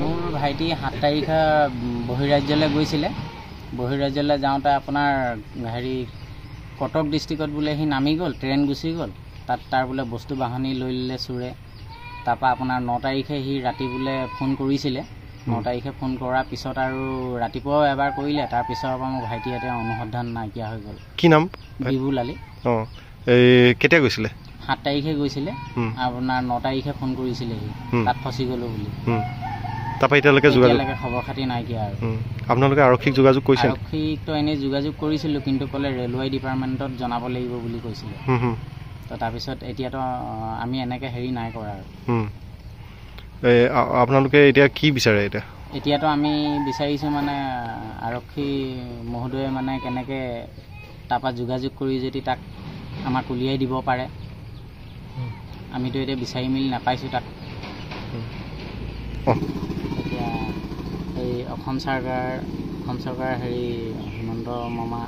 মোৰ ভাইটি 7 তাৰিখে বহিৰাজ্যলৈ গৈছিলে। বহিৰাজ্যলৈ যাওঁতে আপোনাৰ হেৰি কটক ডিষ্ট্ৰিক্টত বোলে সি নামি গ'ল, ট্ৰেইন গুচি গ'ল। তাত তাৰ বোলে বস্তু বাহানি লৈ ল'লে চোৰে। তাৰপৰা আপোনাৰ 9 তাৰিখে সি ৰাতি বোলে ফোন কৰিছিলে। 9 তাৰিখে ফোন কৰাৰ পিছত আৰু ৰাতিপুৱাও এবাৰ কৰিলে। তাৰপিছৰ পৰা মোৰ ভাইটি এতিয়া অনুসন্ধান নাইকিয়া হৈ গ'ল। কি নাম? বিবুল আলী। কেতিয়া গৈছিলে? 7 তাৰিখে গৈছিলে। আপোনাৰ 9 তাৰিখে ফোন কৰিছিলে সি, তাত ফচি গ'লো বুলি। তাৰপৰা এতিয়ালৈকে খবৰ খাতি নাইকিয়া আৰু। আপোনালোকে আৰক্ষীক যোগাযোগ কৰিছে? আৰক্ষীকতো এনেই যোগাযোগ কৰিছিলোঁ, কিন্তু ক'লে ৰেলৱে ডিপাৰ্টমেণ্টত জনাব লাগিব বুলি কৈছিলে। তো তাৰপিছত এতিয়াতো আমি এনেকৈ হেৰি নাই কৰা আৰু। আপোনালোকে এতিয়া কি বিচাৰে? এতিয়াতো আমি বিচাৰিছোঁ মানে আৰক্ষী মহোদয়ে মানে কেনেকৈ তাৰপৰা যোগাযোগ কৰি যদি তাক আমাক উলিয়াই দিব পাৰে। আমিতো এতিয়া বিচাৰি মেলি নাপাইছোঁ তাক। এতিয়া এই অসম চৰকাৰ হেৰি হিমন্ত মামা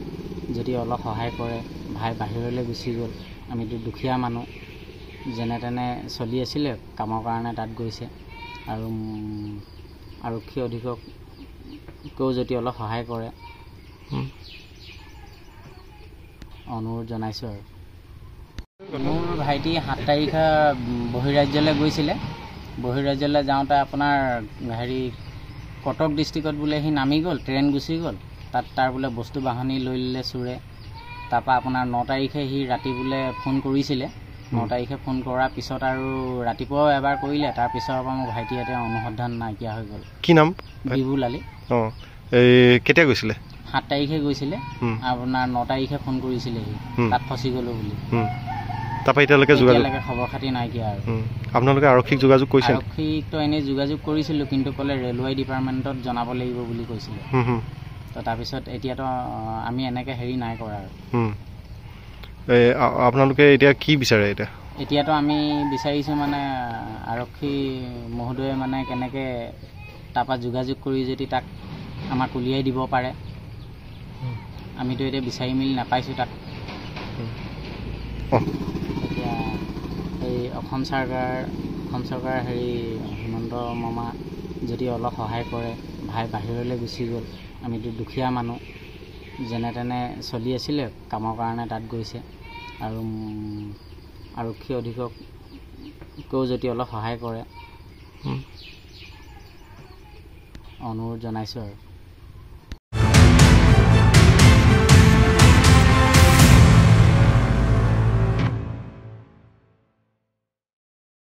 যদি অলপ সহায় কৰে। ভাই বাহিৰলৈ গুচি গ'ল, আমিতো দুখীয়া মানুহ, যেনে তেনে চলি আছিলে, কামৰ কাৰণে তাত গৈছে। আৰু আৰক্ষী অধীক্ষকেও যদি অলপ সহায় কৰে অনুৰোধ জনাইছোঁ আৰু। মোৰ ভাইটি 7 তাৰিখে বহিৰাজ্যলৈ গৈছিলে। বহিৰাজ্যলৈ যাওঁতে আপোনাৰ হেৰি কটক ডিষ্ট্ৰিক্টত বোলে সি নামি গ'ল, ট্ৰেইন গুচি গ'ল। তাত তাৰ বোলে বস্তু বাহানি লৈ ল'লে চোৰে। তাৰপৰা আপোনাৰ 9 তাৰিখে সি ৰাতি বোলে ফোন কৰিছিলে। 9 তাৰিখে ফোন কৰাৰ পিছত আৰু ৰাতিপুৱাও এবাৰ কৰিলে। তাৰপিছৰ পৰা মোৰ ভাইটি এতিয়া অনুসন্ধান নাইকিয়া হৈ গ'ল। কি নাম? বিবুল আলী। কেতিয়া গৈছিলে? 7 তাৰিখে গৈছিলে। আপোনাৰ 9 তাৰিখে ফোন কৰিছিলে সি, তাত ফচি গ'লো বুলি। তাৰপৰা এতিয়ালৈকে খবৰ খাতি নাইকিয়া আৰু। আপোনালোকে আৰক্ষীক যোগাযোগ কৰিছে? আৰক্ষীকতো এনেই যোগাযোগ কৰিছিলোঁ, কিন্তু ক'লে ৰেলৱে ডিপাৰ্টমেণ্টত জনাব লাগিব বুলি কৈছিলে। তো তাৰপিছত এতিয়াতো আমি এনেকৈ হেৰি নাই কৰা আৰু। আপোনালোকে এতিয়া কি বিচাৰে? এতিয়াতো আমি বিচাৰিছোঁ মানে আৰক্ষী মহোদয়ে মানে কেনেকৈ তাৰপৰা যোগাযোগ কৰি যদি তাক আমাক উলিয়াই দিব পাৰে। আমিতো এতিয়া বিচাৰি মেলি নাপাইছোঁ তাক। এতিয়া এই অসম চৰকাৰ হেৰি হিমন্ত মামা যদি অলপ সহায় কৰে। ভাই বাহিৰলৈ গুচি গ'ল, আমিতো দুখীয়া মানুহ, যেনে তেনে চলি আছিলে, কামৰ কাৰণে তাত গৈছে। আৰু আৰক্ষী অধীক্ষকেও যদি অলপ সহায় কৰে অনুৰোধ জনাইছোঁ আৰু।